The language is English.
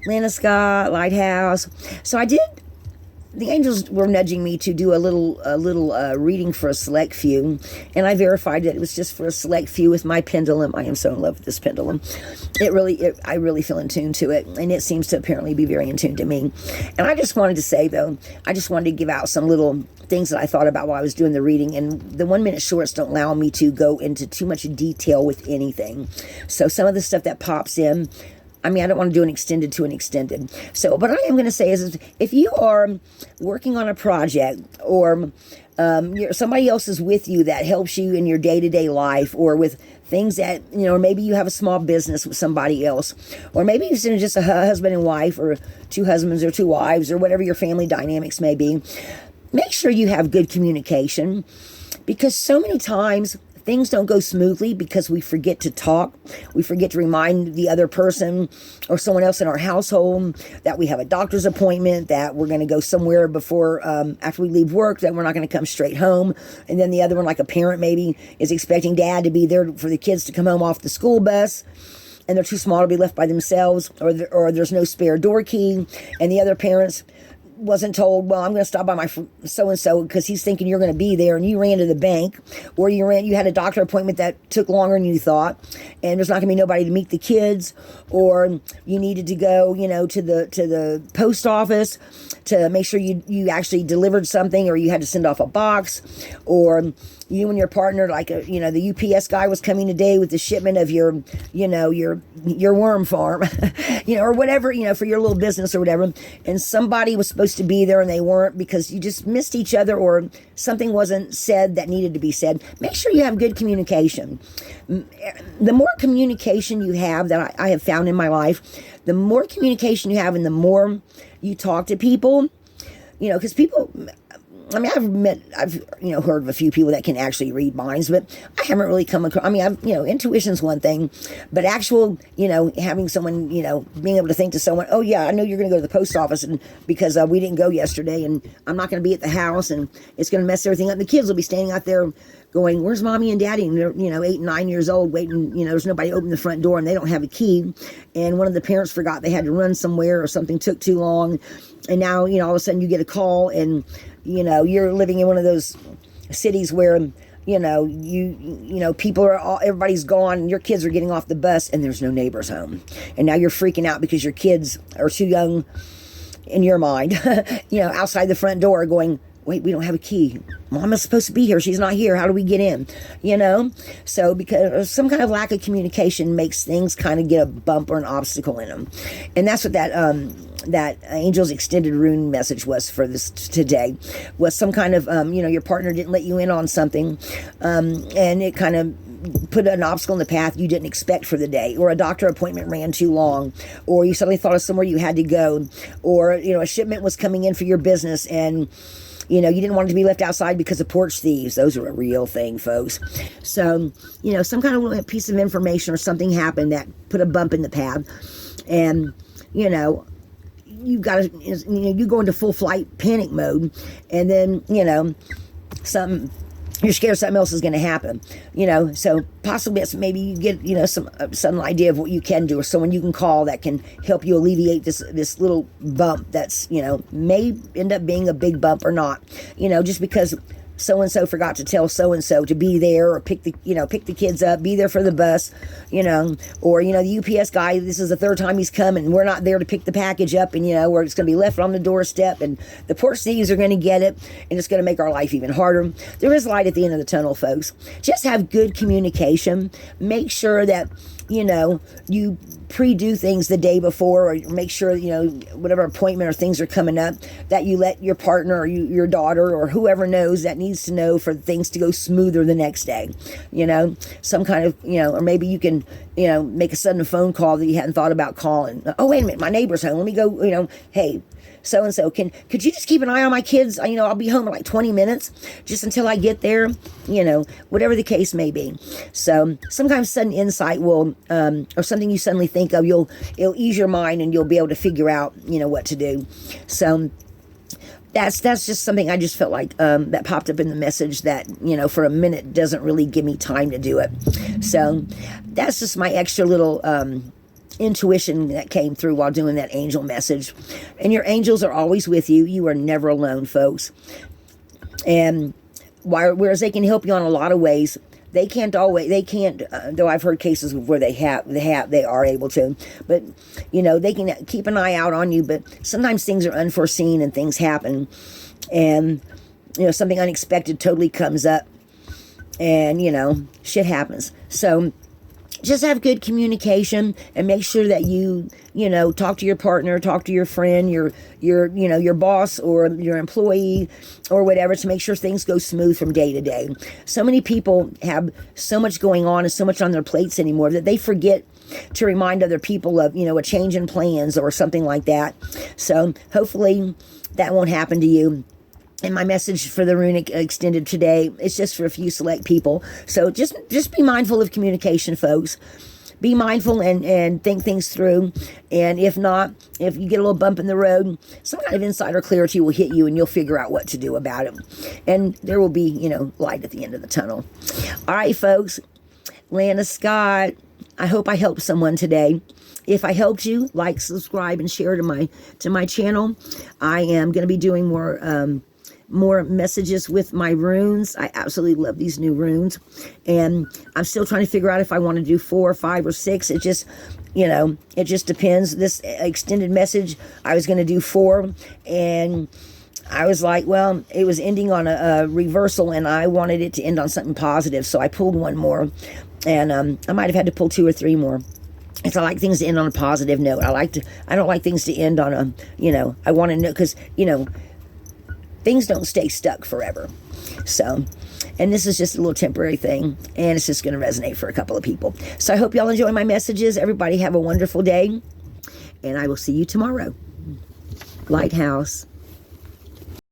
Lana Scott, Lighthouse. So I did. The angels were nudging me to do a little reading for a select few, and I verified that it was just for a select few with my pendulum. I am so in love with this pendulum. I really feel in tune to it, and it seems to apparently be very in tune to me. And I just wanted to say, though, I just wanted to give out some little things that I thought about while I was doing the reading, and the 1 minute shorts don't allow me to go into too much detail with anything. So some of the stuff that pops in, I mean, I don't want to do an extended to an extended. So, what I am going to say is if you are working on a project or somebody else is with you that helps you in your day-to-day life, or with things that, or maybe you have a small business with somebody else, or maybe you're just a husband and wife, or two husbands or two wives, or whatever your family dynamics may be, make sure you have good communication, because so many times things don't go smoothly because we forget to talk. We forget to remind the other person or someone else in our household that we have a doctor's appointment, that we're going to go somewhere before, after we leave work, that we're not going to come straight home. And then the other one, like a parent maybe, is expecting dad to be there for the kids to come home off the school bus, and they're too small to be left by themselves, or there's no spare door key, and the other parents wasn't told, well, I'm going to stop by my so-and-so because he's thinking you're going to be there, and you ran to the bank, or you had a doctor appointment that took longer than you thought, and there's not going to be nobody to meet the kids, or you needed to go, to the post office to make sure you actually delivered something, or you had to send off a box, or you and your partner, like the UPS guy was coming today with the shipment of your worm farm, or whatever, for your little business or whatever, and somebody was supposed to be there and they weren't because you just missed each other, or something wasn't said that needed to be said. Make sure you have good communication. The more communication you have, that I have found in my life, the more communication you have and the more you talk to people, because people, I mean, I've heard of a few people that can actually read minds, but I haven't really come across, intuition's one thing, but actual, having someone, being able to think to someone, oh yeah, I know you're going to go to the post office, and because we didn't go yesterday, and I'm not going to be at the house, and it's going to mess everything up. And the kids will be standing out there going, where's mommy and daddy? And they're, 8 and 9 years old, waiting, there's nobody open the front door, and they don't have a key. And one of the parents forgot they had to run somewhere, or something took too long. And now, all of a sudden you get a call, and, you're living in one of those cities where, people everybody's gone, and your kids are getting off the bus, and there's no neighbors home. And now you're freaking out because your kids are too young in your mind, outside the front door going, wait, we don't have a key. Mama's supposed to be here. She's not here. How do we get in? So because some kind of lack of communication makes things kind of get a bump or an obstacle in them. And that's what that Angel's Extended Rune message was for this today, was some kind of, your partner didn't let you in on something, and it kind of put an obstacle in the path you didn't expect for the day, or a doctor appointment ran too long, or you suddenly thought of somewhere you had to go, or, a shipment was coming in for your business, and you didn't want it to be left outside because of porch thieves. Those are a real thing, folks. So, some kind of piece of information or something happened that put a bump in the path. And, you got to, you go into full flight panic mode. And then, you're scared something else is going to happen, so possibly maybe you get, some idea of what you can do, or someone you can call that can help you alleviate this little bump that's, may end up being a big bump or not, just because so-and-so forgot to tell so-and-so to be there, or pick the kids up, be there for the bus, or, the UPS guy, this is the third time he's come, and we're not there to pick the package up, and, where it's going to be left on the doorstep, and the porch thieves are going to get it, and it's going to make our life even harder. There is light at the end of the tunnel, folks. Just have good communication. Make sure that, you pre-do things the day before, or make sure, whatever appointment or things are coming up, that you let your partner or your daughter or whoever knows that needs to know for things to go smoother the next day, some kind of, or maybe you can, make a sudden phone call that you hadn't thought about calling. Oh, wait a minute, my neighbor's home. Let me go, hey, so-and-so, could you just keep an eye on my kids? I'll be home in like 20 minutes, just until I get there, whatever the case may be. So sometimes sudden insight will, or something you suddenly think of, it'll ease your mind, and you'll be able to figure out, what to do. So that's just something I just felt like, that popped up in the message that, for a minute doesn't really give me time to do it. So that's just my extra little, intuition that came through while doing that angel message. And your angels are always with you. You are never alone, folks. And whereas they can help you on a lot of ways, they can't, though I've heard cases where they are able to, but, you know, they can keep an eye out on you, but sometimes things are unforeseen and things happen, and, you know, something unexpected totally comes up, and, you know, shit happens. So just have good communication and make sure that you know, talk to your partner, talk to your friend, your you know, your boss or your employee or whatever, to make sure things go smooth from day to day. So many people have so much going on and so much on their plates anymore that they forget to remind other people of, you know, a change in plans or something like that. So hopefully that won't happen to you. And my message for the Runic Extended today, it's just for a few select people. So just be mindful of communication, folks. Be mindful and think things through. And if not, if you get a little bump in the road, some kind of insider clarity will hit you and you'll figure out what to do about it. And there will be, you know, light at the end of the tunnel. All right, folks. Lana Scott, I hope I helped someone today. If I helped you, like, subscribe, and share to my channel. I am going to be doing more messages with my runes. I absolutely love these new runes, and I'm still trying to figure out if I want to do 4, 5, or 6. It just, you know, it just depends. This extended message, I was going to do 4, and I was like, well, it was ending on a reversal, and I wanted it to end on something positive, so I pulled one more, and I might have had to pull 2 or 3 more. Because I like things to end on a positive note. I don't like things to end on a, you know, I want to know, because, you know, things don't stay stuck forever. So, and this is just a little temporary thing, and it's just going to resonate for a couple of people. So I hope y'all enjoy my messages. Everybody have a wonderful day, and I will see you tomorrow. Lighthouse.